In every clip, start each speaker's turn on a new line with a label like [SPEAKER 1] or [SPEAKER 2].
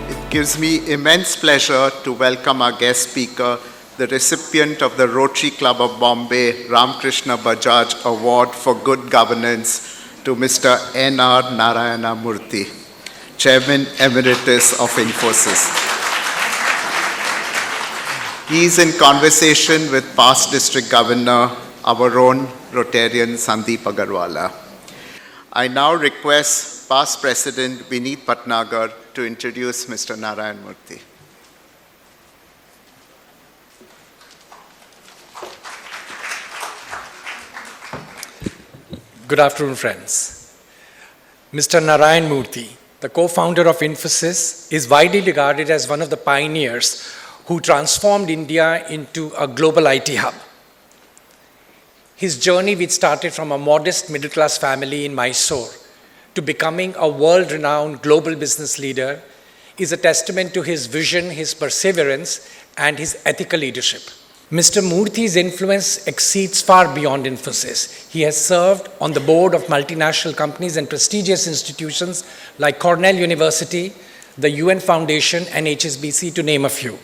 [SPEAKER 1] It gives me immense pleasure to welcome our guest speaker, the recipient of the Rotary Club of Bombay Ramkrishna Bajaj Award for Good Governance, to Mr. NR Narayana Murthy, Chairman Emeritus of Infosys. He is in conversation with past District Governor, our own Rotarian Sandip Agarwalla. I now request past President Vineet Bhatnagar to introduce Mr. Narayana Murthy.
[SPEAKER 2] Good afternoon, friends. Mr. Narayana Murthy, the co-founder of Infosys, is widely regarded as one of the pioneers who transformed India into a global IT hub. His journey, which started from a modest middle-class family in Mysore to becoming a world-renowned global business leader, is a testament to his vision, his perseverance, and his ethical leadership. Mr. Murthy's influence exceeds far beyond Infosys. He has served on the board of multinational companies and prestigious institutions like Cornell University, the UN Foundation, and HSBC, to name a few.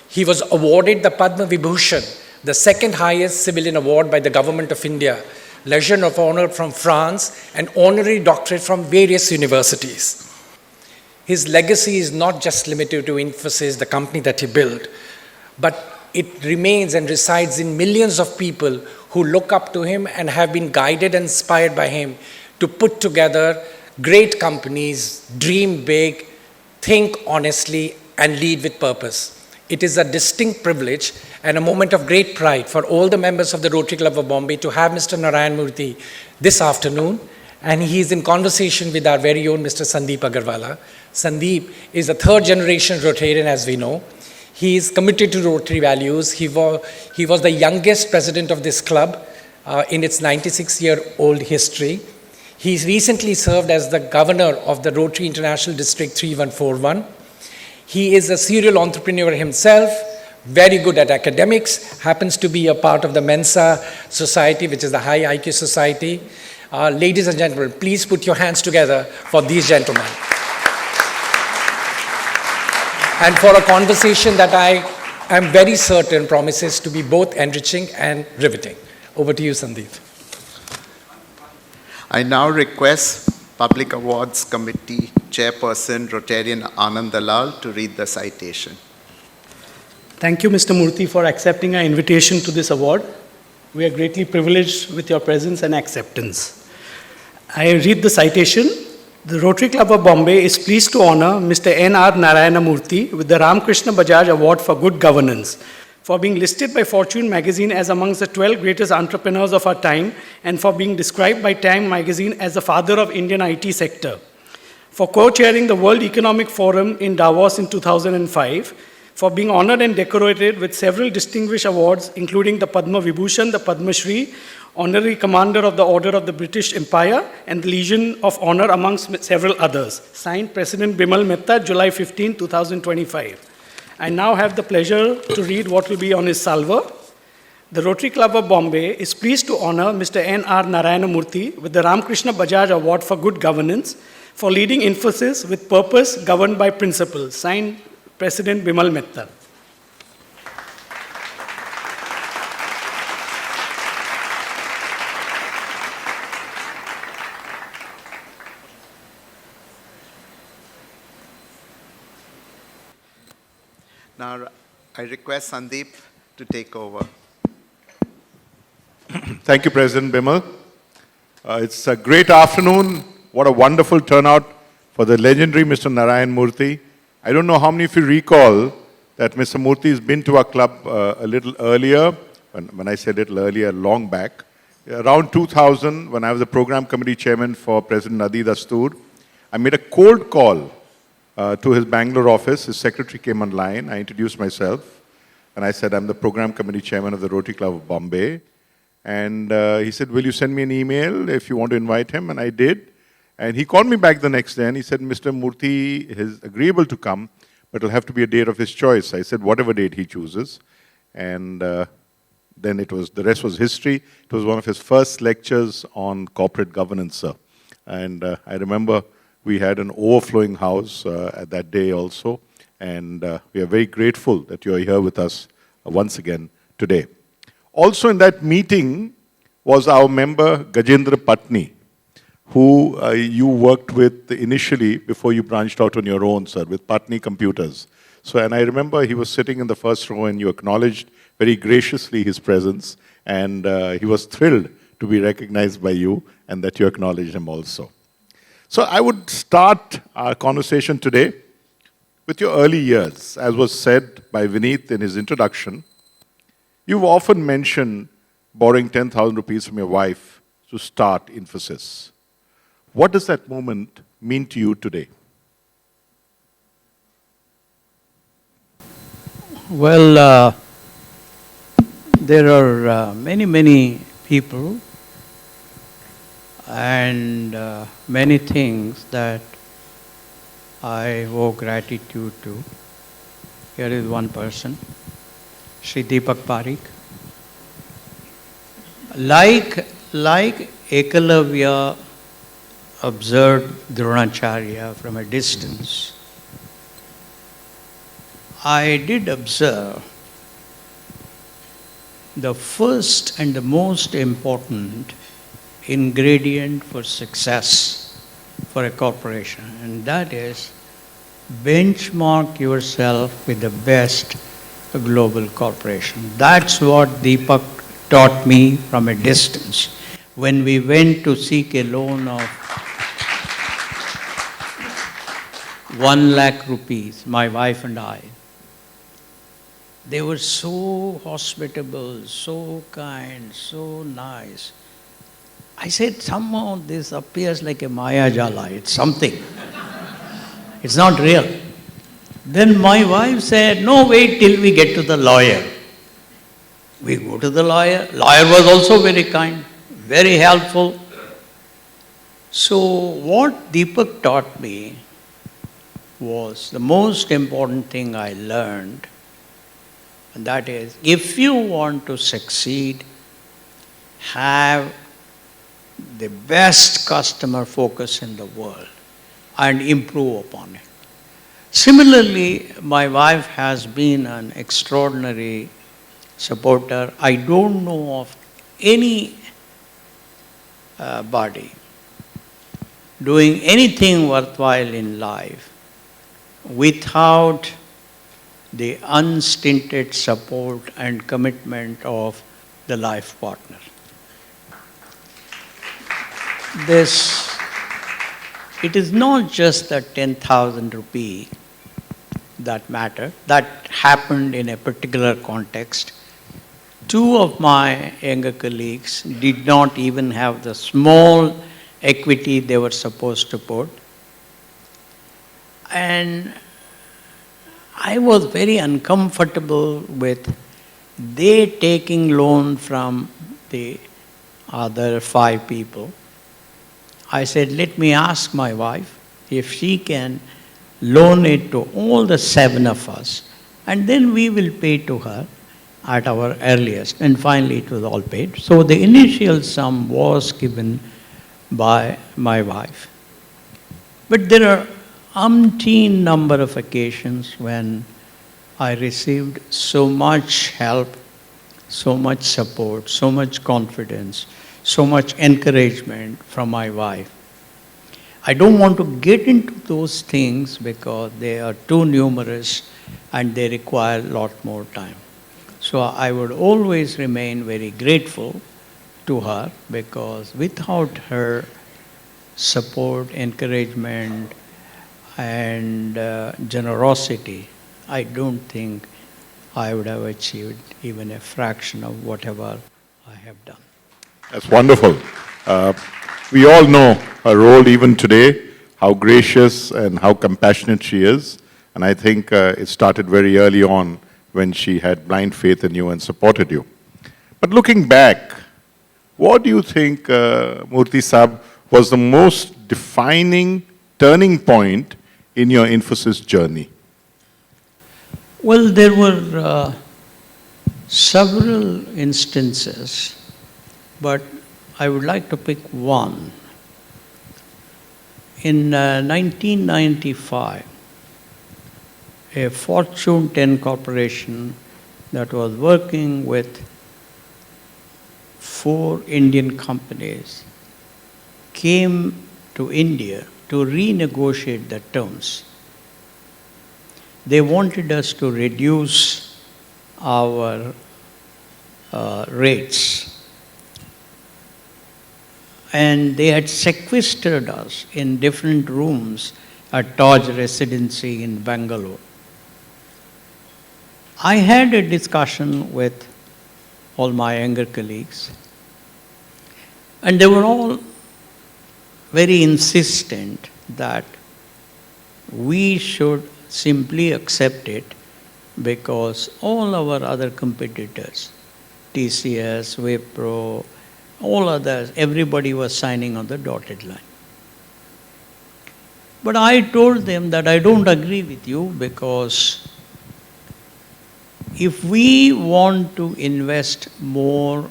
[SPEAKER 2] He was awarded the Padma Vibhushan, the second highest civilian award by the Government of India, Legion of Honor from France, and honorary doctorate from various universities. His legacy is not just limited to Infosys, the company that he built, but it remains and resides in millions of people who look up to him and have been guided and inspired by him to put together great companies, dream big, think honestly, and lead with purpose. It is a distinct privilege and a moment of great pride for all the members of the Rotary Club of Bombay to have Mr. Narayana Murthy this afternoon, and he is in conversation with our very own Mr. Sandip Agarwalla. Sandip is a third-generation Rotarian, as we know. He is committed to Rotary values. He was the youngest president of this club in its 96-year-old history. He recently served as the governor of the Rotary International District 3141. He is a serial entrepreneur himself, very good at academics, happens to be a part of the Mensa Society, which is the High IQ Society. Ladies and gentlemen, please put your hands together for these gentlemen. And for a conversation that I am very certain promises to be both enriching and riveting. Over to you, Sandeep.
[SPEAKER 1] I now request Public Awards Committee Chairperson Rotarian Anand Dalal to read the citation.
[SPEAKER 3] Thank you, Mr. Murthy, for accepting our invitation to this award. We are greatly privileged with your presence and acceptance. I read the citation. The Rotary Club of Bombay is pleased to honor Mr. NR Narayana Murthy with the Ramkrishna Bajaj Award for Good Governance for being listed by Fortune magazine as amongst the 12 greatest entrepreneurs of our time and for being described by Time magazine as the father of Indian IT sector. For co-chairing the World Economic Forum in Davos in 2005, for being honored and decorated with several distinguished awards, including the Padma Vibhushan, the Padma Shri, Honorary Commander of the Order of the British Empire, and the Legion of Honor, amongst several others. Signed, President Bimal Mehta, July 15, 2025. I now have the pleasure to read what will be on his salver. The Rotary Club of Bombay is pleased to honor Mr. NR Narayana Murthy with the Ramkrishna Bajaj Award for Good Governance for leading Infosys with purpose governed by principles. Signed, President Bimal Mehta.
[SPEAKER 1] Now, I request Sandip to take over.
[SPEAKER 4] Thank you, President Bimal. It's a great afternoon. What a wonderful turnout for the legendary Mr. Narayana Murthy. I don't know how many of you recall that Mr. Murthy has been to our club a little earlier. When I said little earlier, long back. Around 2000, when I was the program committee chairman for President Adi Dastoor, I made a cold call to his Bangalore office. His secretary came online. I introduced myself. And I said, I'm the program committee chairman of the Rotary Club of Bombay. And he said, will you send me an email if you want to invite him? And I did. And he called me back the next day and he said, Mr. Murthy is agreeable to come, but it'll have to be a date of his choice. I said, whatever date he chooses. And then the rest was history. It was one of his first lectures on corporate governance, sir. And I remember we had an overflowing house at that day also. And we are very grateful that you are here with us once again today. Also in that meeting was our member Gajendra Patni, who you worked with initially before you branched out on your own, sir, with Patni Computers. So, and I remember he was sitting in the first row and you acknowledged very graciously his presence, and he was thrilled to be recognized by you and that you acknowledged him also. So I would start our conversation today with your early years. As was said by Vineet in his introduction, you've often mentioned borrowing 10,000 rupees from your wife to start Infosys. What does that moment mean to you today?
[SPEAKER 5] Well, there are many people and many things that I owe gratitude to. Here is one person, Sri Deepak Parikh. Like Ekalavya observed Dronacharya from a distance, I did observe the first and the most important ingredient for success for a corporation, and that is benchmark yourself with the best global corporation. That's what Deepak taught me from a distance. When we went to seek a loan of 1 lakh rupees, my wife and I, they were so hospitable, so kind, so nice. I said, somehow this appears like a Maya Jala, it's something. It's not real. Then my wife said, no, wait till we get to the lawyer. We go to the lawyer. Lawyer was also very kind, very helpful. So what Deepak taught me was the most important thing I learned, and that is, if you want to succeed, have the best customer focus in the world and improve upon it. Similarly, my wife has been an extraordinary supporter. I don't know of any body doing anything worthwhile in life without the unstinted support and commitment of the life partner. It is not just the 10,000 rupee that matter. That happened in a particular context. 2 of my younger colleagues did not even have the small equity they were supposed to put. And I was very uncomfortable with they taking loan from the other 5 people. I said, let me ask my wife if she can loan it to all the 7 of us, and then we will pay to her at our earliest. And finally it was all paid. So the initial sum was given by my wife. But there are umpteen number of occasions when I received so much help, so much support, so much confidence, so much encouragement from my wife. I don't want to get into those things because they are too numerous and they require a lot more time. So I would always remain very grateful to her, because without her support, encouragement, and generosity, I don't think I would have achieved even a fraction of whatever I have done.
[SPEAKER 4] That's wonderful. We all know her role even today, how gracious and how compassionate she is. And I think it started very early on when she had blind faith in you and supported you. But looking back, what do you think, Murthy Saab, was the most defining turning point in your Infosys journey?
[SPEAKER 5] Well, there were several instances, but I would like to pick one. In 1995, a Fortune 10 corporation that was working with 4 Indian companies came to India to renegotiate the terms. They wanted us to reduce our rates. And they had sequestered us in different rooms at Taj Residency in Bangalore. I had a discussion with all my younger colleagues, and they were all very insistent that we should simply accept it because all our other competitors, TCS, Wipro, all others, everybody was signing on the dotted line. But I told them that I don't agree with you because if we want to invest more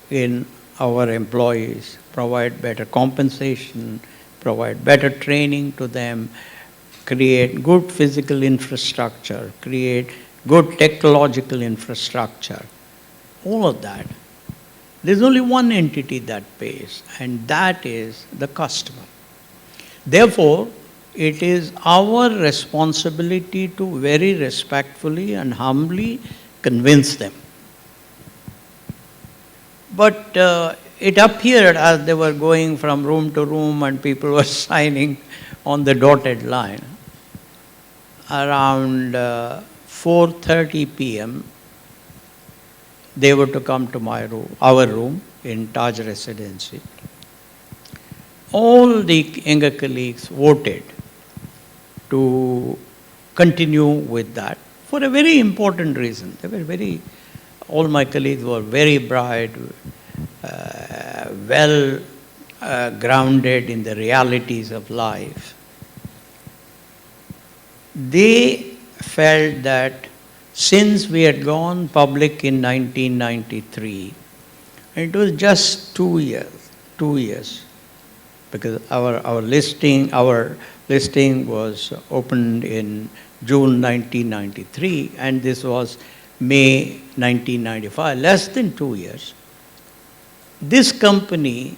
[SPEAKER 5] in our employees, provide better compensation, provide better training to them, create good physical infrastructure, create good technological infrastructure, all of that, there's only one entity that pays, and that is the customer. Therefore, it is our responsibility to very respectfully and humbly convince them. But it appeared as they were going from room to room and people were signing on the dotted line. Around 4:30 p.m., they were to come to our room in Taj Residency. All the younger colleagues voted to continue with that for a very important reason. All my colleagues were very bright, well grounded in the realities of life. They felt that since we had gone public in 1993, and it was just 2 years, because our listing was opened in June 1993, and this was May 1995, less than 2 years. This company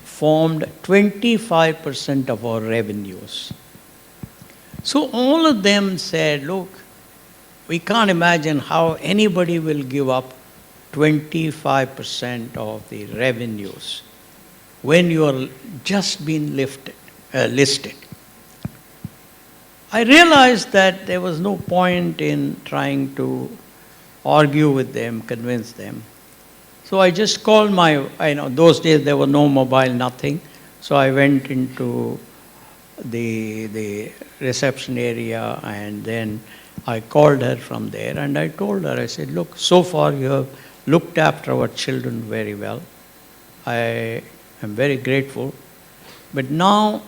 [SPEAKER 5] formed 25% of our revenues. So all of them said, look, we can't imagine how anybody will give up 25% of the revenues when you are just been listed. I realized that there was no point in trying to argue with them, convince them. So I just called those days there was no mobile, nothing. So I went into the reception area and then I called her from there and I told her, I said, look, so far you have looked after our children very well. I am very grateful. But now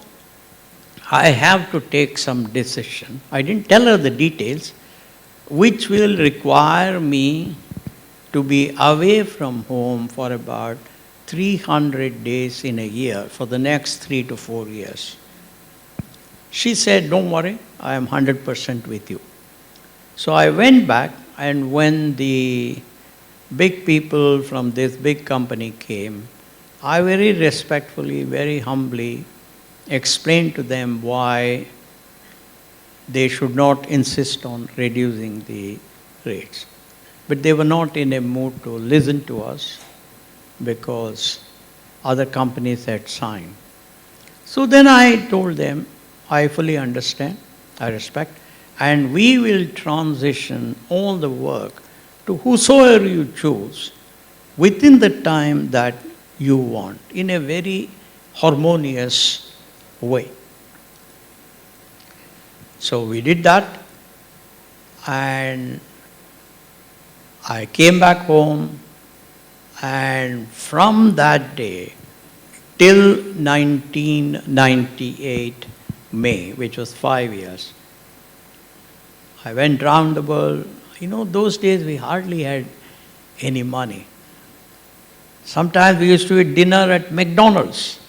[SPEAKER 5] I have to take some decision. I didn't tell her the details, which will require me to be away from home for about 300 days in a year for the next 3 to 4 years. She said, don't worry, I am 100% with you. So I went back, and when the big people from this big company came, I very respectfully, very humbly explained to them why they should not insist on reducing the rates. But they were not in a mood to listen to us because other companies had signed. So then I told them, I fully understand, I respect, and we will transition all the work to whosoever you choose within the time that you want, in a very harmonious way. So we did that, and I came back home, and from that day till 1998 May, which was 5 years, I went round the world. Those days we hardly had any money. Sometimes we used to eat dinner at McDonald's.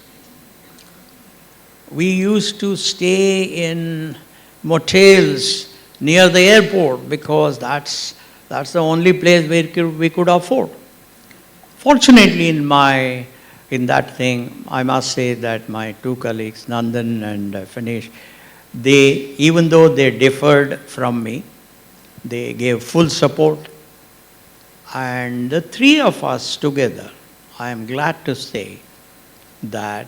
[SPEAKER 5] We used to stay in motels near the airport because that's the only place where we could afford. Fortunately, in that thing, I must say that my two colleagues, Nandan and Finish, they, even though they differed from me, they gave full support. And the three of us together, I am glad to say that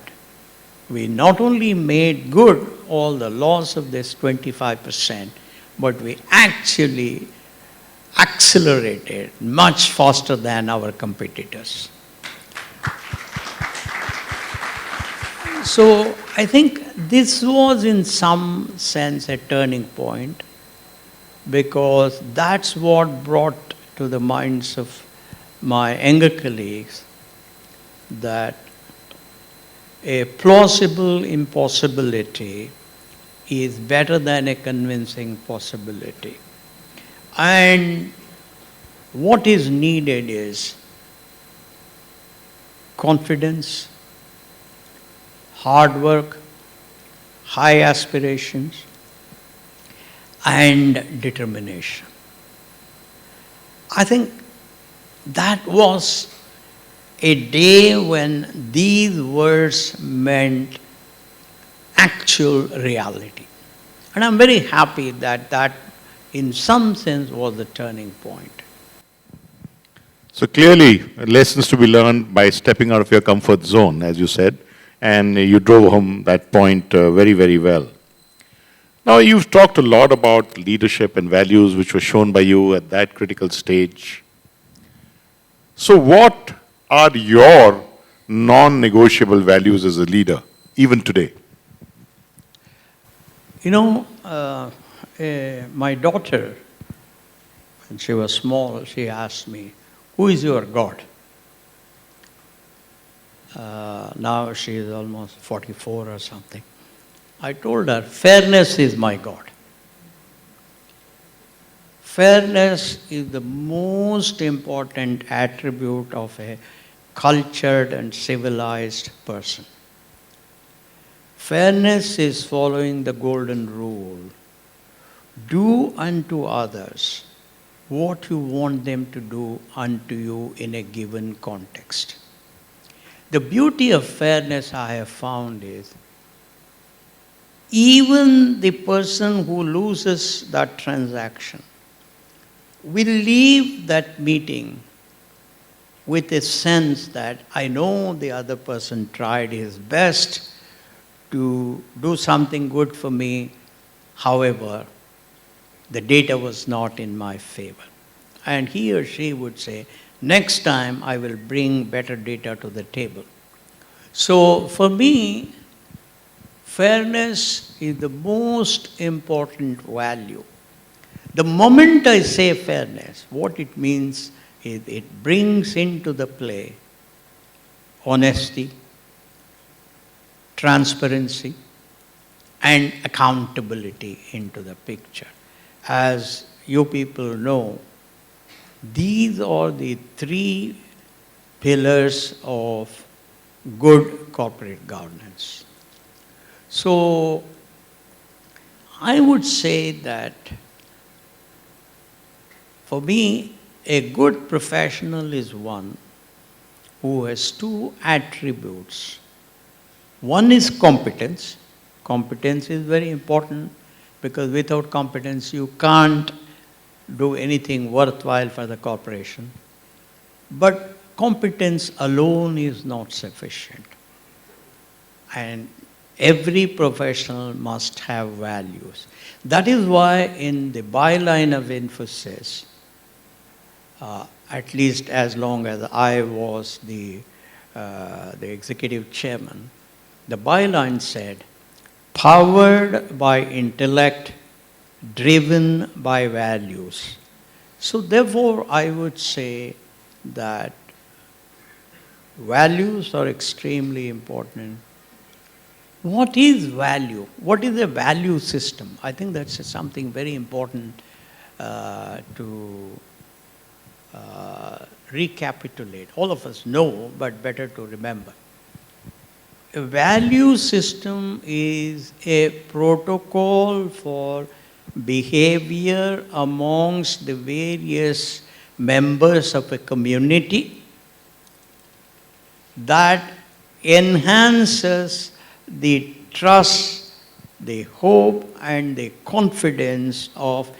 [SPEAKER 5] we not only made good all the loss of this 25%, but we actually accelerated much faster than our competitors. So I think this was in some sense a turning point, because that's what brought to the minds of my younger colleagues that a plausible impossibility is better than a convincing possibility. And what is needed is confidence, hard work, high aspirations, and determination. I think that was a day when these words meant actual reality. And I'm very happy that that, in some sense, was the turning point.
[SPEAKER 4] So clearly, lessons to be learned by stepping out of your comfort zone, as you said, and you drove home that point very, very well. Now, you've talked a lot about leadership and values which were shown by you at that critical stage. So what are your non-negotiable values as a leader, even today?
[SPEAKER 5] You know, my daughter, when she was small, she asked me, "Who is your God?" Now she is almost 44 or something. I told her, fairness is my God. Fairness is the most important attribute of a cultured and civilized person. Fairness is following the golden rule. Do unto others what you want them to do unto you in a given context. The beauty of fairness I have found is even the person who loses that transaction will leave that meeting with a sense that I know the other person tried his best to do something good for me. However, the data was not in my favor. And he or she would say, next time I will bring better data to the table. So for me, fairness is the most important value. The moment I say fairness, what it means is it brings into the play honesty, transparency, and accountability into the picture. As you people know, these are the three pillars of good corporate governance. So I would say that for me, a good professional is one who has two attributes. One is competence. Competence is very important because without competence you can't do anything worthwhile for the corporation. But competence alone is not sufficient. And every professional must have values. That is why in the byline of emphasis, at least as long as I was the executive chairman, the byline said, powered by intellect, driven by values. So therefore, I would say that values are extremely important. What is value? What is a value system? I think that's something very important to recapitulate. All of us know, but better to remember. A value system is a protocol for behavior amongst the various members of a community that enhances the trust, the hope, and the confidence of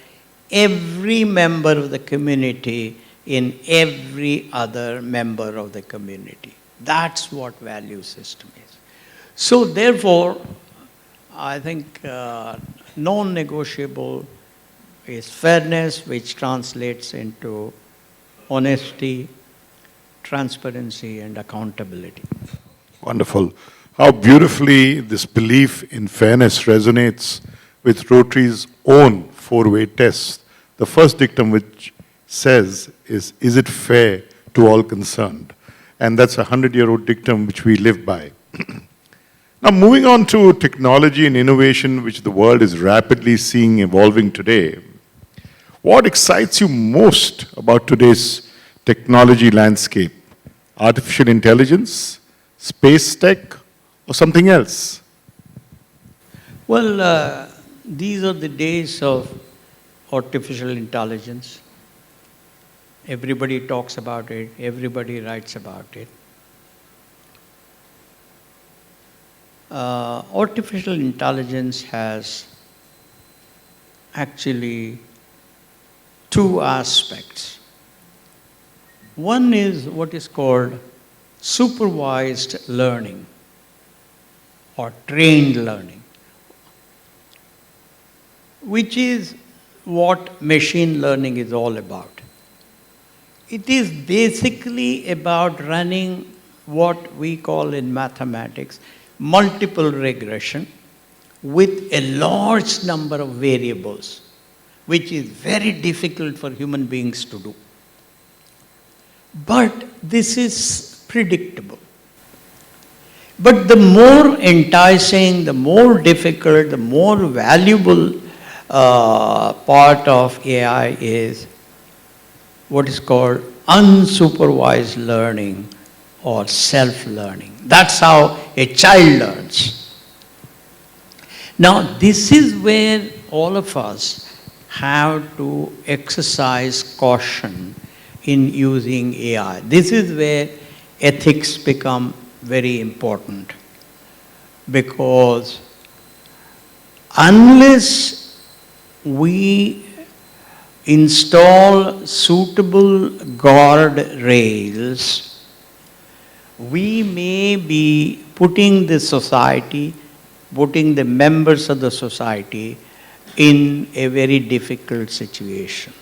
[SPEAKER 5] every member of the community in every other member of the community. That's what value system is. So therefore, I think non-negotiable is fairness, which translates into honesty, transparency, and accountability.
[SPEAKER 4] Wonderful. How beautifully this belief in fairness resonates with Rotary's own four-way test. The first dictum which says is it fair to all concerned? And that's a 100-year-old dictum which we live by. Now, moving on to technology and innovation, which the world is rapidly seeing evolving today, what excites you most about today's technology landscape? Artificial intelligence, space tech, or something else?
[SPEAKER 5] Well, these are the days of artificial intelligence. Everybody talks about it, everybody writes about it. Artificial intelligence has actually two aspects. One is what is called supervised learning or trained learning, which is what machine learning is all about. It is basically about running what we call in mathematics multiple regression with a large number of variables, which is very difficult for human beings to do. But this is predictable. But the more enticing, the more difficult, the more valuable part of AI is what is called unsupervised learning or self-learning. That's how a child learns. Now, this is where all of us have to exercise caution in using AI. This is where ethics become very important, because unless we install suitable guardrails, we may be putting the society, putting the members of the society in a very difficult situation.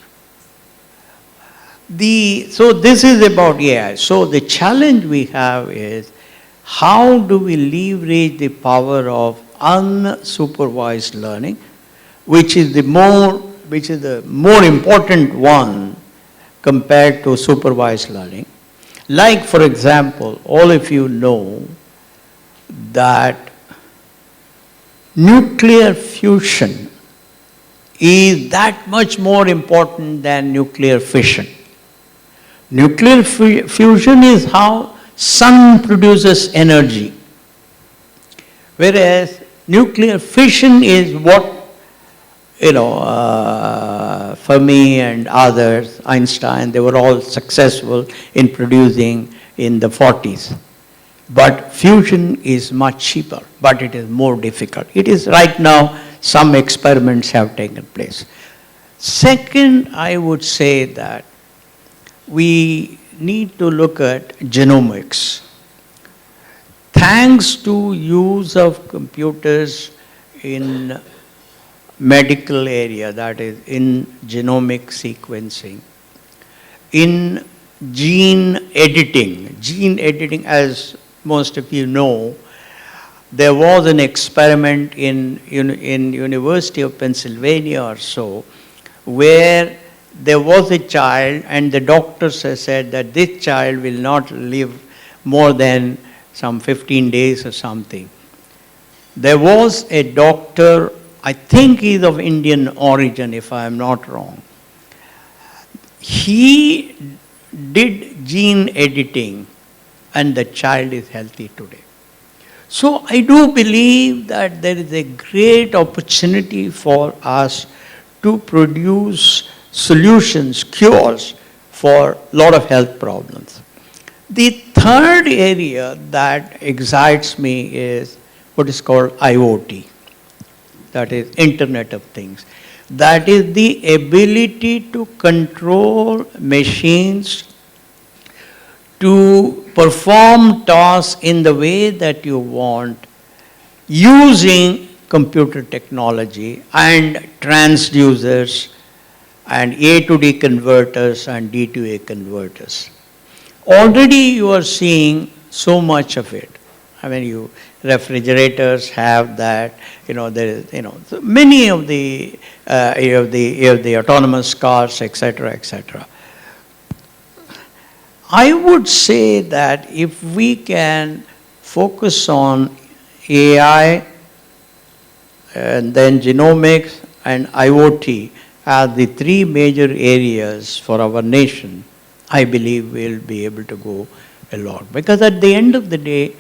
[SPEAKER 5] So this is about AI. So the challenge we have is, how do we leverage the power of unsupervised learning, which is the more important one compared to supervised learning. Like, for example, all of you know that nuclear fusion is that much more important than nuclear fission. Nuclear fusion is how sun produces energy, whereas nuclear fission is what, Fermi and others, Einstein, they were all successful in producing in the 40s. But fusion is much cheaper, but it is more difficult. It is right now, some experiments have taken place. Second, I would say that we need to look at genomics. Thanks to use of computers in medical area, that is in genomic sequencing, in gene editing, as most of you know, there was an experiment in University of Pennsylvania or so, where there was a child and the doctors said that this child will not live more than some 15 days or something. There was a doctor, I think he's of Indian origin if I am not wrong. He did gene editing and the child is healthy today. So I do believe that there is a great opportunity for us to produce solutions, cures for a lot of health problems. The third area that excites me is what is called IoT, that is Internet of Things. That is the ability to control machines to perform tasks in the way that you want using computer technology and transducers and A to D converters and D to A converters. Already you are seeing so much of it. I mean, refrigerators have that. There is, so many of the autonomous cars, etc., etc. I would say that if we can focus on AI and then genomics and IoT as the three major areas for our nation, I believe we'll be able to go a lot. Because at the end of the day,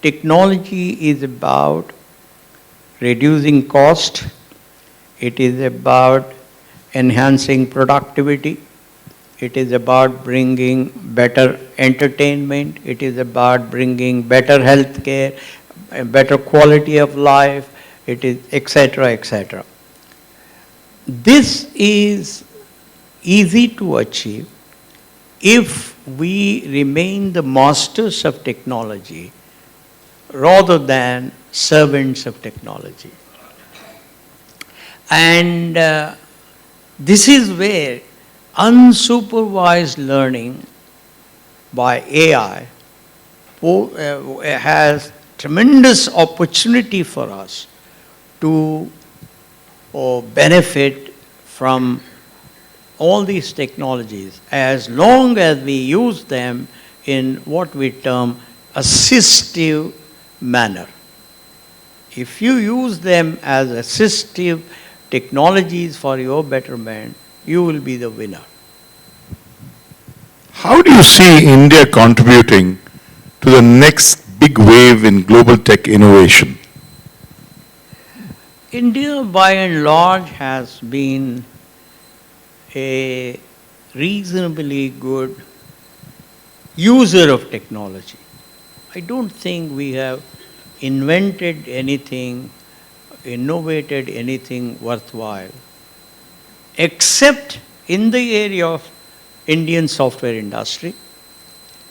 [SPEAKER 5] technology is about reducing cost, it is about enhancing productivity, it is about bringing better entertainment, it is about bringing better health care, better quality of life, it is etc., etc. This is easy to achieve if we remain the masters of technology rather than servants of technology. And this is where unsupervised learning by AI has tremendous opportunity for us to benefit from all these technologies as long as we use them in what we term assistive manner. If you use them as assistive technologies for your betterment, you will be the winner.
[SPEAKER 4] How do you see India contributing to the next big wave in global tech innovation?
[SPEAKER 5] India, by and large, has been a reasonably good user of technology. I don't think we have invented anything, innovated anything worthwhile, except in the area of Indian software industry.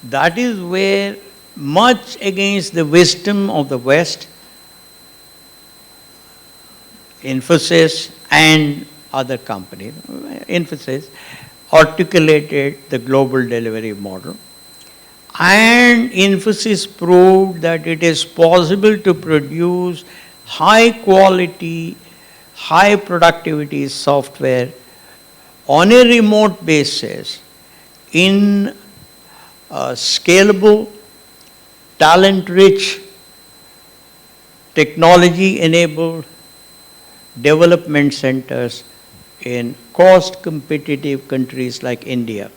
[SPEAKER 5] That is where, much against the wisdom of the West, Infosys and other companies, Infosys articulated the global delivery model. And Infosys proved that it is possible to produce high quality, high productivity software on a remote basis in scalable, talent-rich, technology-enabled development centers in cost-competitive countries like India.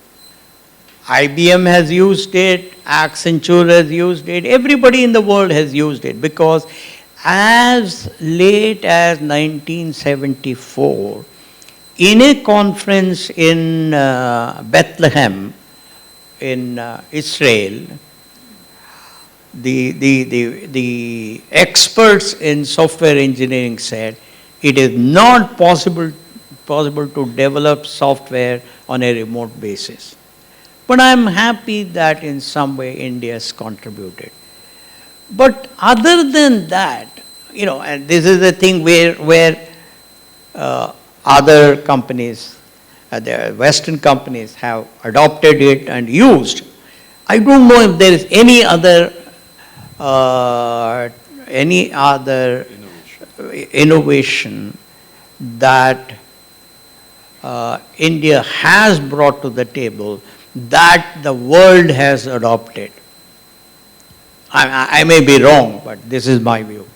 [SPEAKER 5] IBM has used it, Accenture has used it, everybody in the world has used it, because as late as 1974, in a conference in Bethlehem, in Israel, the experts in software engineering said it is not possible to develop software on a remote basis. But I'm happy that in some way India has contributed. But other than that, and this is the thing where other companies, the Western companies have adopted it and used. I don't know if there is any other innovation that India has brought to the table that the world has adopted. I may be wrong, but this is my view.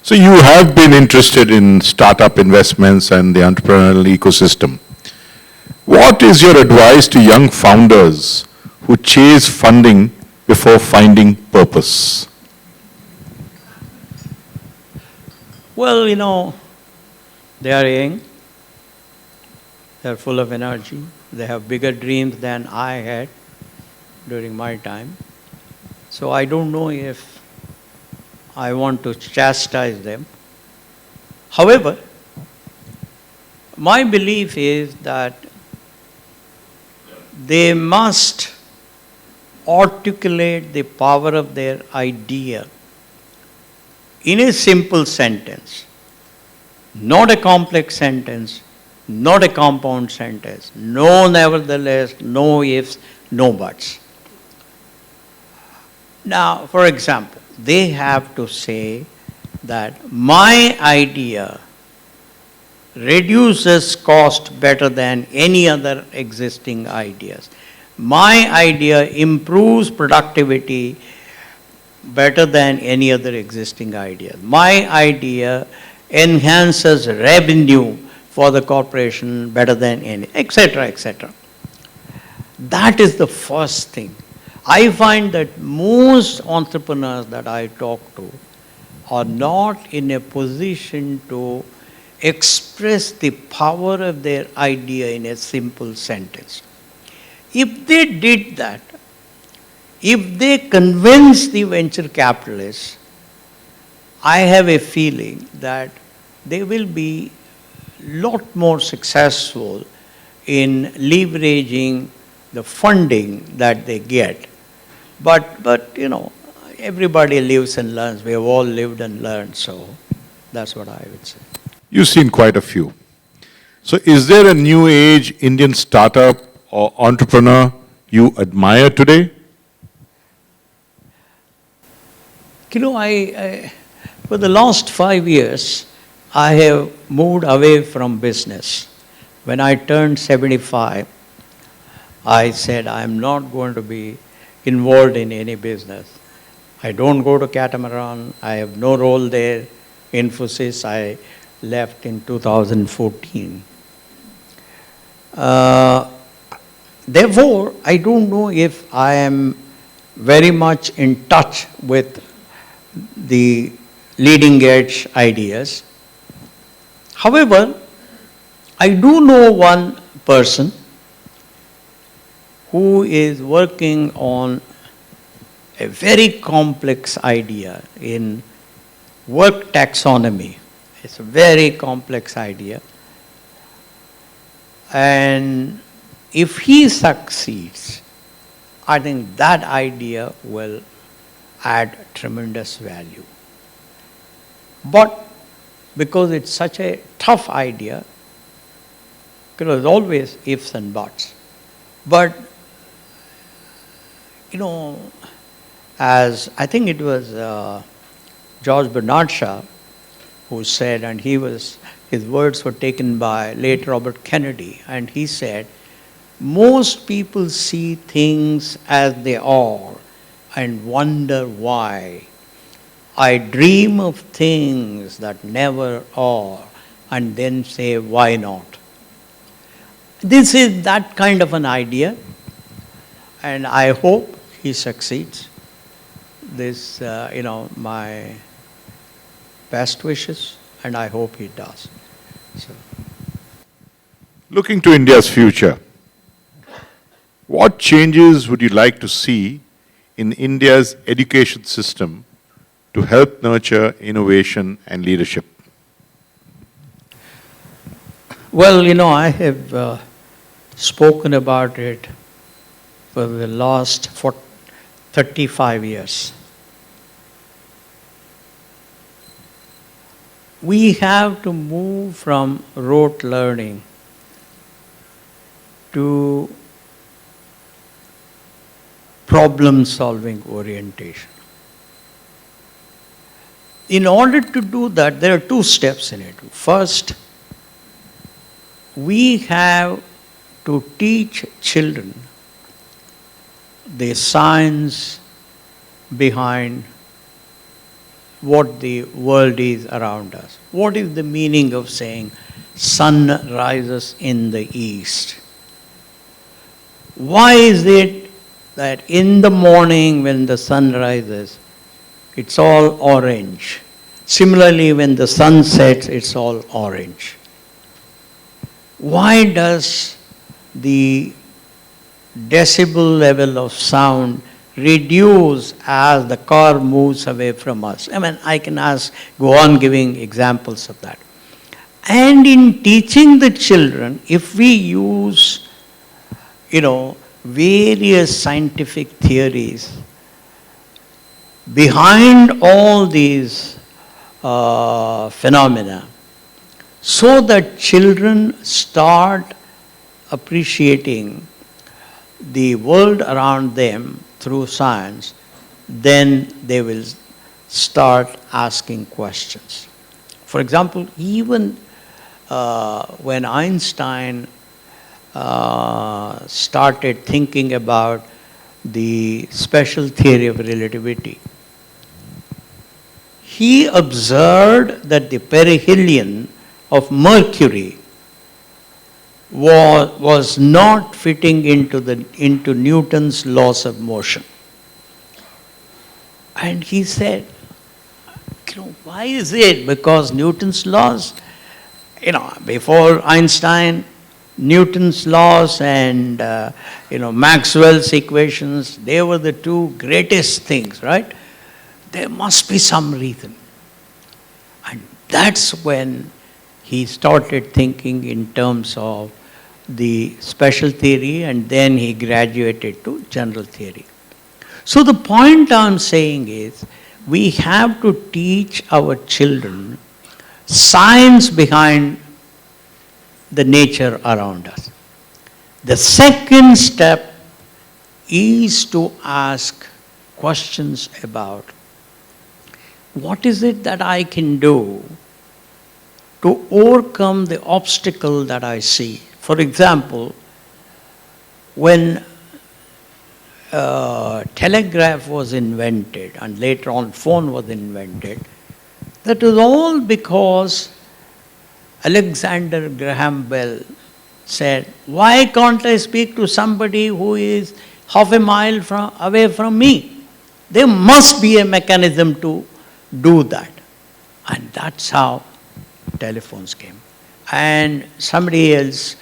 [SPEAKER 4] So you have been interested in startup investments and the entrepreneurial ecosystem. What is your advice to young founders who chase funding before finding purpose?
[SPEAKER 5] Well, they are young, they're full of energy, they have bigger dreams than I had during my time. So I don't know if I want to chastise them. However, my belief is that they must articulate the power of their idea in a simple sentence, not a complex sentence, not a compound sentence, no nevertheless, no ifs, no buts. Now, for example, they have to say that my idea reduces cost better than any other existing ideas. My idea improves productivity better than any other existing idea. My idea enhances revenue for the corporation better than any, etc., etc. That is the first thing. I find that most entrepreneurs that I talk to are not in a position to express the power of their idea in a simple sentence. If they did that, if they convince the venture capitalists, I have a feeling that they will be lot more successful in leveraging the funding that they get. But everybody lives and learns. We have all lived and learned, so that's what I would say.
[SPEAKER 4] You've seen quite a few. So is there a new age Indian startup or entrepreneur you admire today?
[SPEAKER 5] For the last 5 years, I have moved away from business. When I turned 75, I said I'm not going to be involved in any business. I don't go to Catamaran. I have no role there. Infosys, I left in 2014. Therefore, I don't know if I am very much in touch with the leading edge ideas. However, I do know one person who is working on a very complex idea in work taxonomy. It's a very complex idea. And if he succeeds, I think that idea will add tremendous value. But because it's such a tough idea, there's always ifs and buts. But, as I think it was George Bernard Shaw who said, and his words were taken by late Robert Kennedy, and he said, most people see things as they are and wonder why. I dream of things that never are and then say, why not? This is that kind of an idea, and I hope he succeeds. This, my best wishes, and I hope he does. So.
[SPEAKER 4] Looking to India's future, what changes would you like to see in India's education system to help nurture innovation and leadership?
[SPEAKER 5] Well, I have spoken about it for the last 35 years. We have to move from rote learning to problem-solving orientation. In order to do that, there are two steps in it. First, we have to teach children the science behind what the world is around us. What is the meaning of saying sun rises in the east? Why is it that in the morning when the sun rises, it's all orange? Similarly, when the sun sets, it's all orange. Why does the decibel level of sound reduce as the car moves away from us? I mean, I can go on giving examples of that. And in teaching the children, if we use, various scientific theories behind all these phenomena, so that children start appreciating the world around them through science, then they will start asking questions. For example, even when Einstein started thinking about the special theory of relativity, he observed that the perihelion of Mercury was not fitting into Newton's laws of motion. And he said, why is it? Because Newton's laws, before Einstein, Newton's laws and Maxwell's equations, they were the two greatest things, right? There must be some reason. And that's when he started thinking in terms of the special theory, and then he graduated to general theory. So the point I'm saying is, we have to teach our children science behind the nature around us. The second step is to ask questions about what is it that I can do to overcome the obstacle that I see. For example, when telegraph was invented and later on phone was invented, that was all because Alexander Graham Bell said, why can't I speak to somebody who is half a mile away from me? There must be a mechanism to do that. And that's how telephones came. And somebody else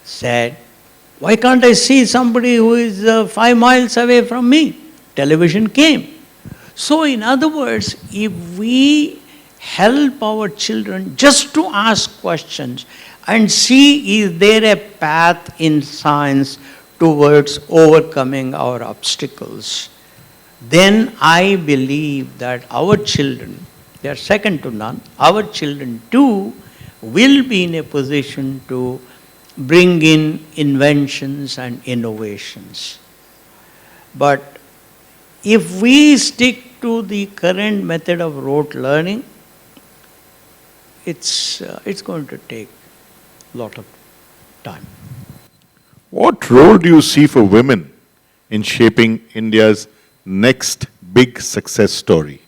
[SPEAKER 5] said, why can't I see somebody who is 5 miles away from me? Television came. So in other words, if we help our children just to ask questions and see is there a path in science towards overcoming our obstacles, then I believe that our children, they are second to none, our children too will be in a position to bring in inventions and innovations. But if we stick to the current method of rote learning, it's going to take a lot of time.
[SPEAKER 4] What role do you see for women in shaping India's next big success story?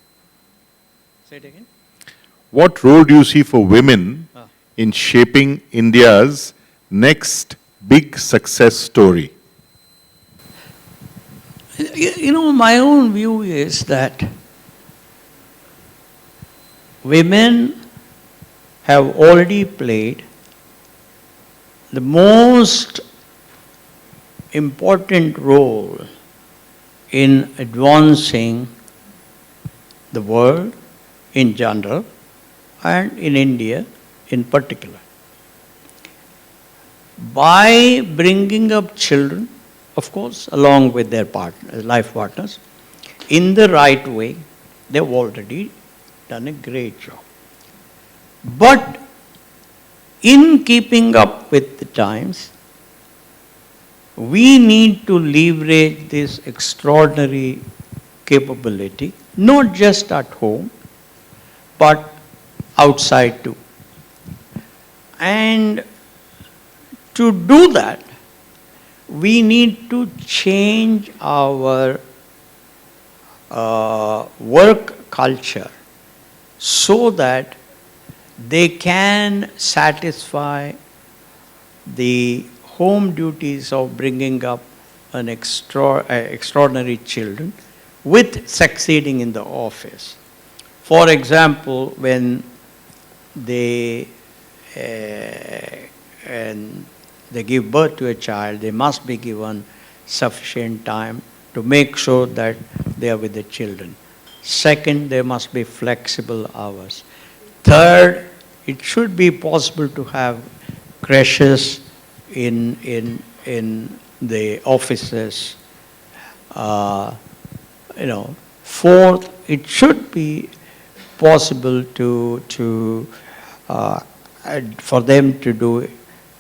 [SPEAKER 5] Say it again.
[SPEAKER 4] What role do you see for women in shaping India's next big success story?
[SPEAKER 5] My own view is that women have already played the most important role in advancing the world in general and in India in particular. By bringing up children, of course, along with their life partners, in the right way, they've already done a great job. But in keeping up with the times, we need to leverage this extraordinary capability, not just at home, but outside too. And to do that, we need to change our work culture so that they can satisfy the home duties of bringing up extraordinary children with succeeding in the office. For example, when they and they give birth to a child, they must be given sufficient time to make sure that they are with the children. Second, there must be flexible hours. Third, it should be possible to have creches in the offices. Fourth, it should be possible for them to do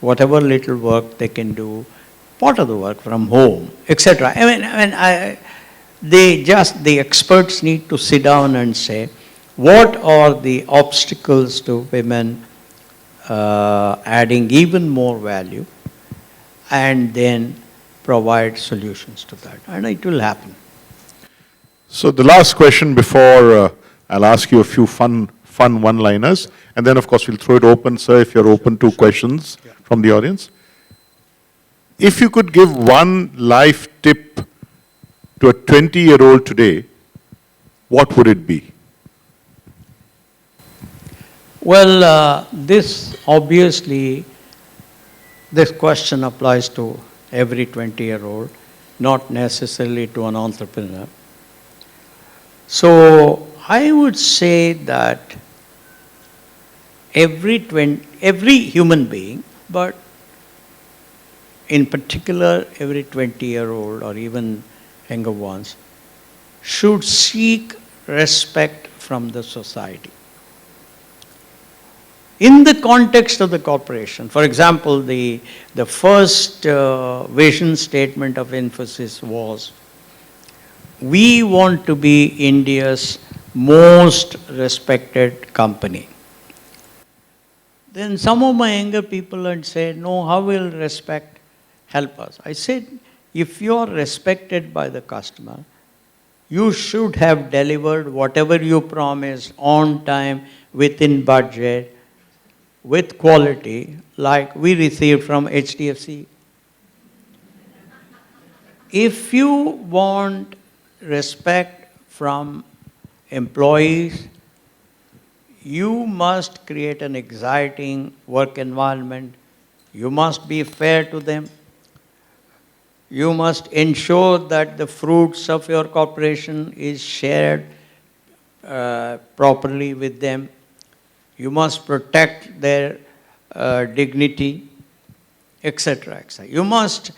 [SPEAKER 5] whatever little work they can do, part of the work from home, etc. The experts need to sit down and say, what are the obstacles to women adding even more value, and then provide solutions to that, and it will happen.
[SPEAKER 4] So the last question before I'll ask you a few fun one-liners, and then of course we'll throw it open, sir, if you're open to questions from the audience. If you could give one life tip to a 20-year-old today, what would it be?
[SPEAKER 5] Well, this question applies to every 20-year-old, not necessarily to an entrepreneur. So I would say that every human being, but in particular every 20-year-old or even younger ones, should seek respect from the society. In the context of the corporation, for example, the first vision statement of Infosys was, we want to be India's most respected company. Then some of my younger people had said, no, how will respect help us? I said, if you are respected by the customer, you should have delivered whatever you promised on time, within budget, with quality, like we received from HDFC. If you want respect from employees, you must create an exciting work environment. You must be fair to them. You must ensure that the fruits of your corporation is shared properly with them. You must protect their dignity, etc., etc. You must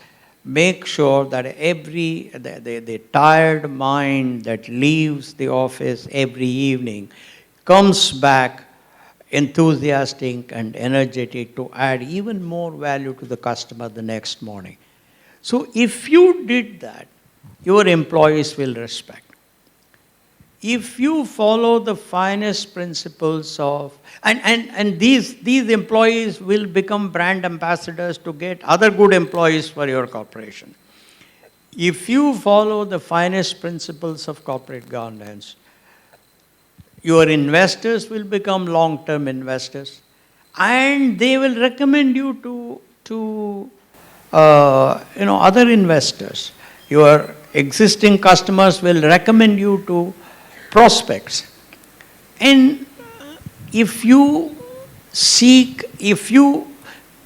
[SPEAKER 5] make sure that the tired mind that leaves the office every evening comes back enthusiastic and energetic to add even more value to the customer the next morning. So if you did that, your employees will respect. If you follow the finest principles of, and these employees will become brand ambassadors to get other good employees for your corporation. If you follow the finest principles of corporate governance, your investors will become long-term investors, and they will recommend you to other investors. Your existing customers will recommend you to prospects. And if you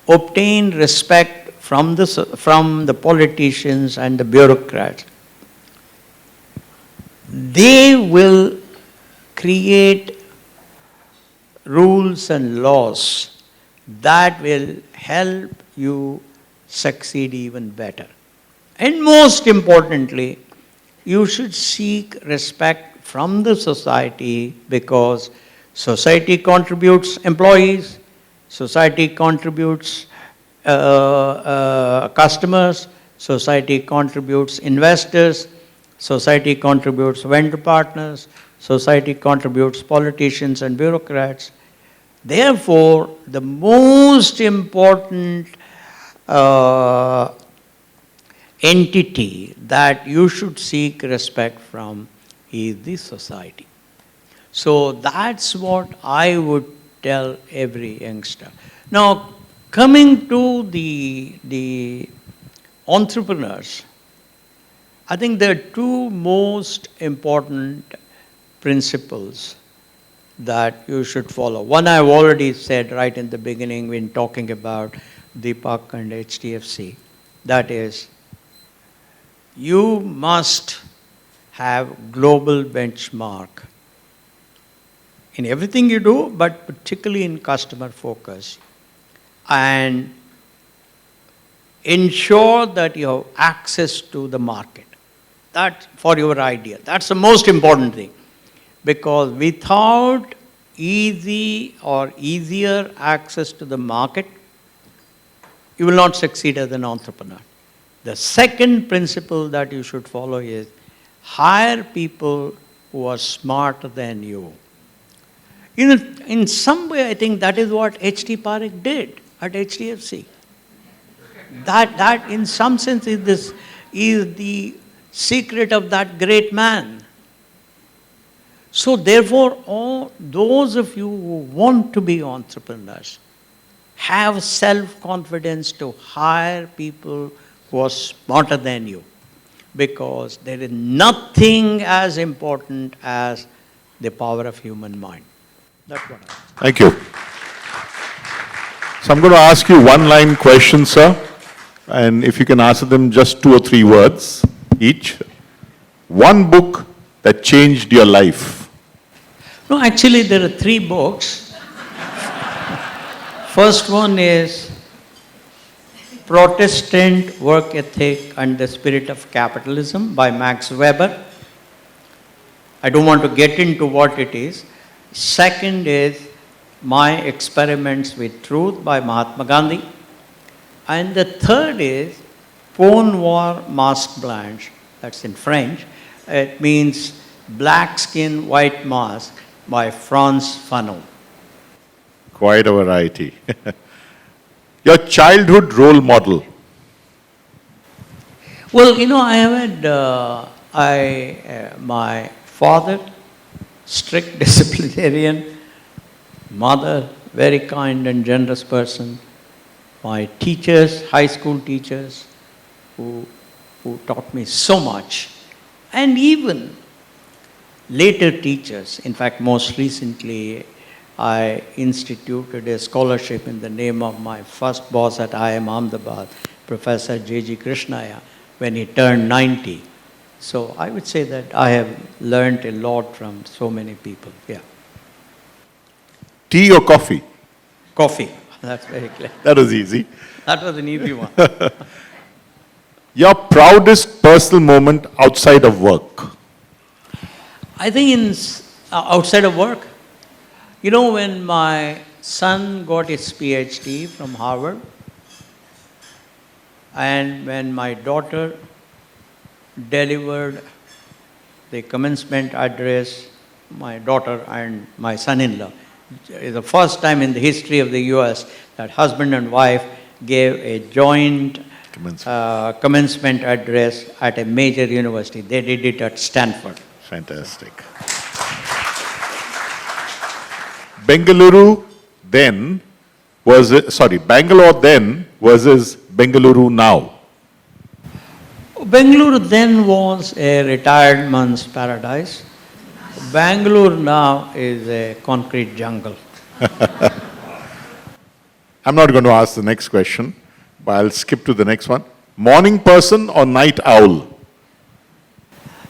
[SPEAKER 5] obtain respect from the politicians and the bureaucrats, they will create rules and laws that will help you succeed even better. And most importantly, you should seek respect from the society, because society contributes employees, society contributes customers, society contributes investors, society contributes vendor partners, society contributes politicians and bureaucrats. Therefore, the most important entity that you should seek respect from is the society. So that's what I would tell every youngster. Now, coming to the entrepreneurs, I think there are two most important principles that you should follow. One I've already said right in the beginning when talking about Deepak and HDFC. That is, you must have global benchmark in everything you do, but particularly in customer focus. And ensure that you have access to the market. That for your idea. That's the most important thing. Because without easy or easier access to the market, you will not succeed as an entrepreneur. The second principle that you should follow is hire people who are smarter than you. In some way, I think that is what H.T. Parekh did at HDFC. That in some sense is the secret of that great man. So therefore, all those of you who want to be entrepreneurs, have self-confidence to hire people who are smarter than you. Because there is nothing as important as the power of human mind. That's what I
[SPEAKER 4] Thank you. So I'm going to ask you one-line questions, sir. And if you can answer them just 2 or 3 words each. One book that changed your life.
[SPEAKER 5] No, actually there are 3 books. First one is Protestant Work Ethic and the Spirit of Capitalism by Max Weber. I don't want to get into what it is. Second is My Experiments with Truth by Mahatma Gandhi. And the third is Peau Noire Masque Blanche, that's in French. It means Black Skin, White Mask by Frantz Fanon.
[SPEAKER 4] Quite a variety. Your childhood role model.
[SPEAKER 5] Well, I have had my father, strict disciplinarian, mother, very kind and generous person, my teachers, high school teachers, who taught me so much, and even later teachers. In fact, most recently, I instituted a scholarship in the name of my first boss at IIM Ahmedabad, Professor J.G. Krishnaya, when he turned 90. So I would say that I have learned a lot from so many people. Yeah.
[SPEAKER 4] Tea or coffee?
[SPEAKER 5] Coffee. That's very clear.
[SPEAKER 4] That was easy.
[SPEAKER 5] That was an easy one.
[SPEAKER 4] Your proudest personal moment outside of work?
[SPEAKER 5] I think outside of work, when my son got his PhD from Harvard, and when my daughter delivered the commencement address, my daughter and my son-in-law, it's the first time in the history of the US that husband and wife gave a joint commencement address at a major university. They did it at Stanford.
[SPEAKER 4] Fantastic. Bangalore then versus Bengaluru now.
[SPEAKER 5] Bangalore then was a retired man's paradise. Bangalore now is a concrete jungle.
[SPEAKER 4] I'm not going to ask the next question, but I'll skip to the next one. Morning person or night owl?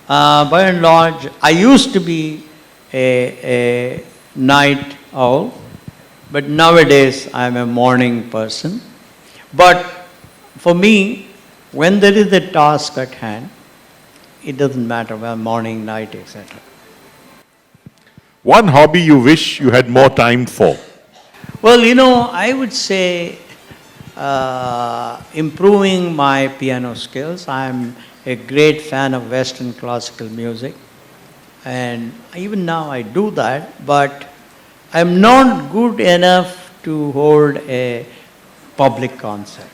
[SPEAKER 5] By and large, I used to be a night owl, but nowadays I'm a morning person. But for me, when there is a task at hand, it doesn't matter whether morning, night, etc.
[SPEAKER 4] One hobby you wish you had more time for?
[SPEAKER 5] Well, I would say improving my piano skills. I'm a great fan of Western classical music. And even now I do that, but I'm not good enough to hold a public concert.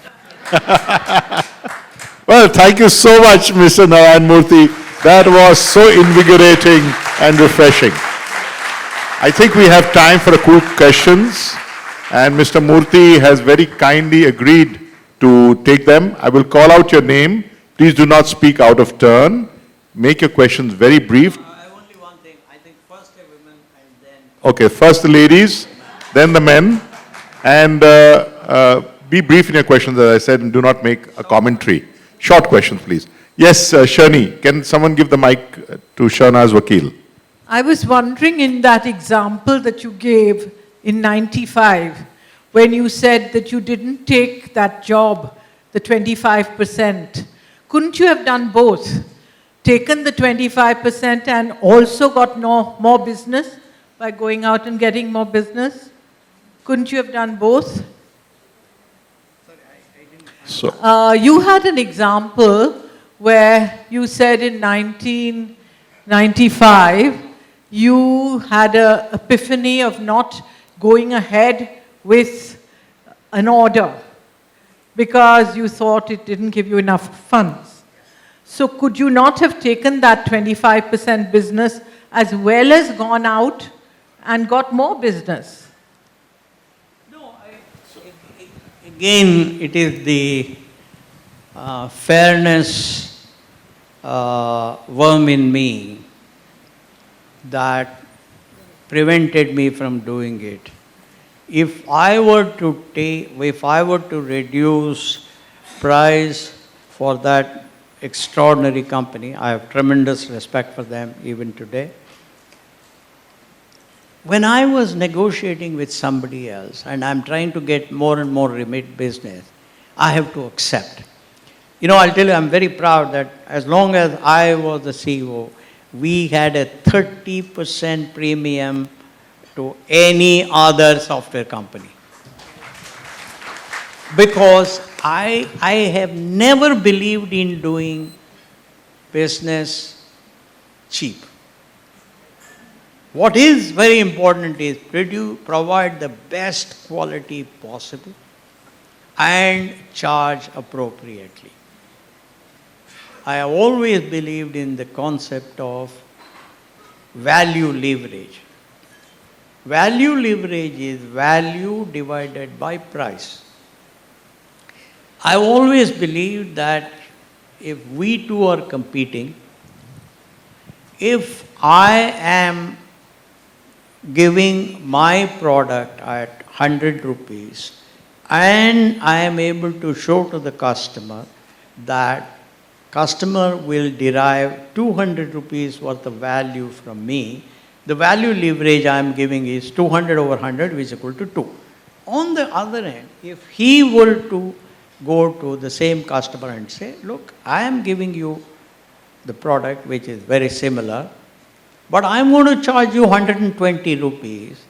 [SPEAKER 4] Well, thank you so much, Mr. Narayana Murthy. That was so invigorating and refreshing. I think we have time for a quick questions. And Mr. Murthy has very kindly agreed to take them. I will call out your name. Please Please do not speak out of turn. Make your questions very brief.
[SPEAKER 5] I only one thing. I think first the women and then...
[SPEAKER 4] Okay, first the ladies, then the men. And be brief in your questions, as I said, and do not make a commentary. Short questions, please. Yes, Shani, can someone give the mic to Shahnaz Wakil?
[SPEAKER 6] I was wondering, in that example that you gave in 95, when you said that you didn't take that job, the 25%, couldn't you have done both? Taken the 25% and also got more business by going out and getting more business? Couldn't you have done both?
[SPEAKER 4] So,
[SPEAKER 6] You had an example where you said in 1995 you had an epiphany of not going ahead with an order because you thought it didn't give you enough funds. So could you not have taken that 25% business as well as gone out and got more business?
[SPEAKER 5] No, again, it is the fairness worm in me that prevented me from doing it. If I were to reduce price for that extraordinary company, I have tremendous respect for them even today. When I was negotiating with somebody else and I'm trying to get more and more remote business, I have to accept. You know, I'll tell you, I'm very proud that as long as I was the CEO, we had a 30% premium to any other software company. Because I have never believed in doing business cheap. What is very important is provide the best quality possible and charge appropriately. I have always believed in the concept of value leverage. Value leverage is value divided by price. I always believed that if we two are competing, if I am giving my product at 100 rupees and I am able to show to the customer that customer will derive 200 rupees worth of value from me, the value leverage I am giving is 200 over 100, which is equal to 2. On the other end, if he were to go to the same customer and say, look, I am giving you the product which is very similar, but I am going to charge you 120 rupees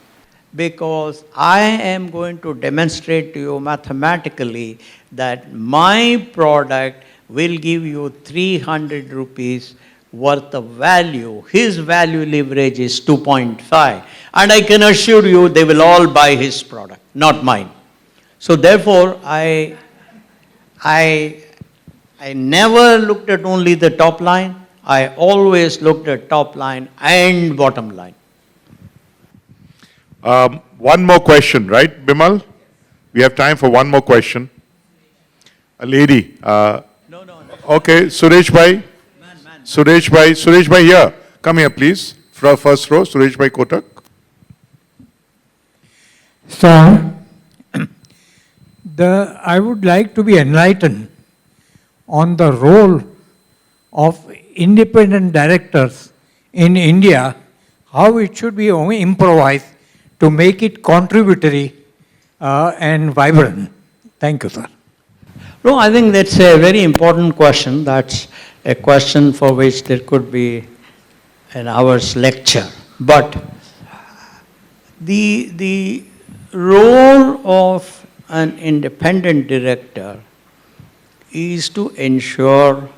[SPEAKER 5] because I am going to demonstrate to you mathematically that my product will give you 300 rupees worth of value. His value leverage is 2.5. And I can assure you they will all buy his product, not mine. So therefore, I never looked at only the top line. I always looked at top line and bottom line.
[SPEAKER 4] one more question, right, Bimal? We have time for one more question. A lady.
[SPEAKER 5] No.
[SPEAKER 4] Okay, Suresh bhai. Suresh bhai here. Come here, please. First row, Suresh bhai Kotak.
[SPEAKER 7] Sir, I would like to be enlightened on the role of independent directors in India, how it should be improvised to make it contributory and vibrant. Thank you, sir.
[SPEAKER 5] No, I think that's a very important question. That's a question for which there could be an hour's lecture. But the role of an independent director is to ensure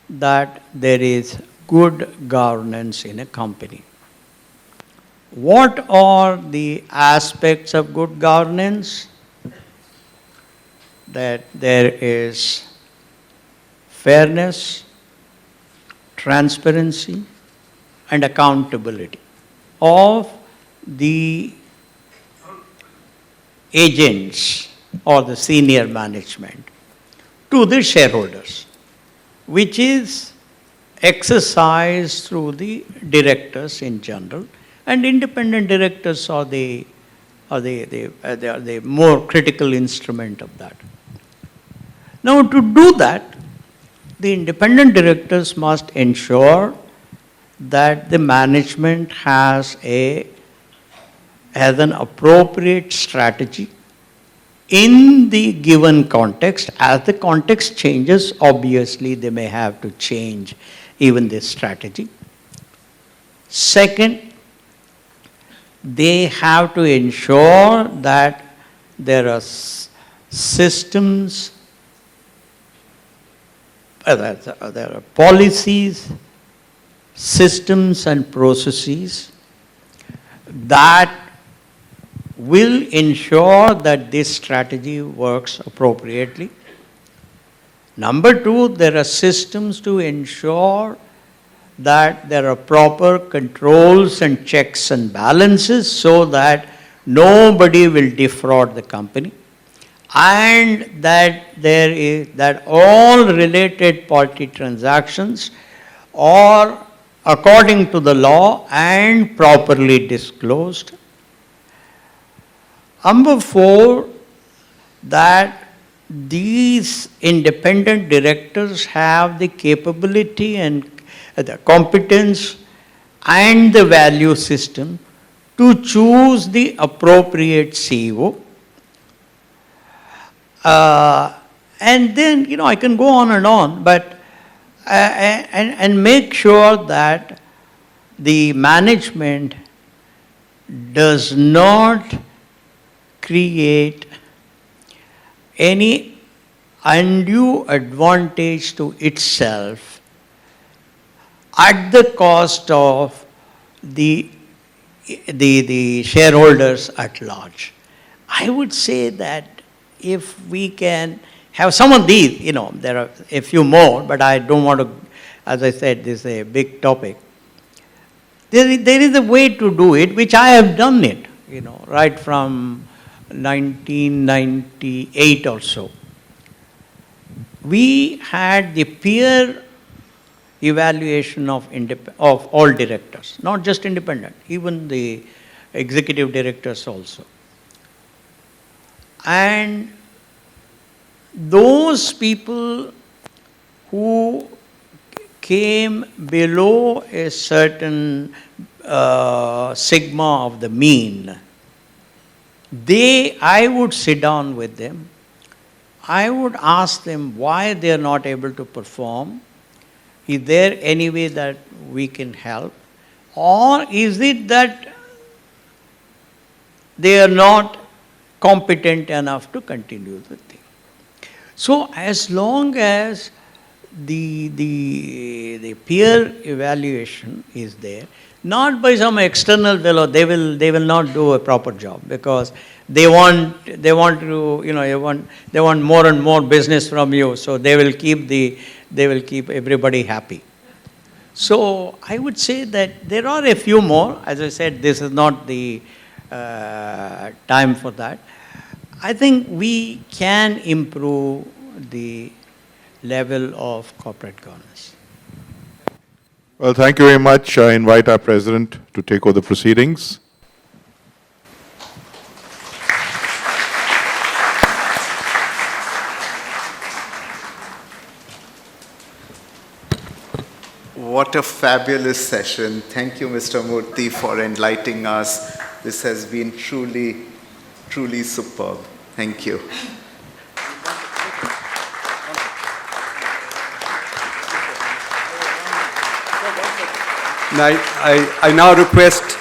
[SPEAKER 5] that there is good governance in a company. What are the aspects of good governance? That there is fairness, transparency, and accountability of the agents or the senior management to the shareholders. which is exercised through the directors in general, and independent directors are the more critical instrument of that. Now, to do that, the independent directors must ensure that the management has an appropriate strategy in the given context. As the context changes, obviously they may have to change even this strategy. Second, they have to ensure that there are systems, there are policies, systems and processes that will ensure that this strategy works appropriately. Number two, there are systems to ensure that there are proper controls and checks and balances so that nobody will defraud the company, and that all related party transactions are according to the law and properly disclosed. Number four, that these independent directors have the capability and the competence and the value system to choose the appropriate CEO. And then, I can go on, but and make sure that the management does not create any undue advantage to itself at the cost of the shareholders at large. I would say that if we can have some of these, there are a few more, but I don't want to, as I said, this is a big topic. There is a way to do it, which I have done it, right from 1998 or so. We had the peer evaluation of all directors, not just independent, even the executive directors also. And those people who came below a certain sigma of the mean, I would sit down with them. I would ask them why they are not able to perform. Is there any way that we can help? Or is it that they are not competent enough to continue the thing? So as long as the peer evaluation is there, not by some external fellow, they will not do a proper job, because they want more and more business from you, so they will keep everybody happy. So I would say that there are a few more. As I said, this is not the time for that. I think we can improve the level of corporate governance.
[SPEAKER 4] Well, thank you very much. I invite our President to take over the proceedings.
[SPEAKER 1] What a fabulous session. Thank you, Mr. Murthy, for enlightening us. This has been truly, truly superb. Thank you.
[SPEAKER 8] I now request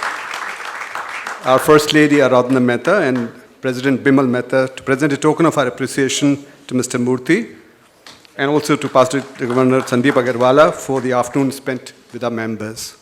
[SPEAKER 8] our First Lady Aradhana Mehta and President Bimal Mehta to present a token of our appreciation to Mr. Murthy, and also to Past Governor Sandip Agarwalla for the afternoon spent with our members.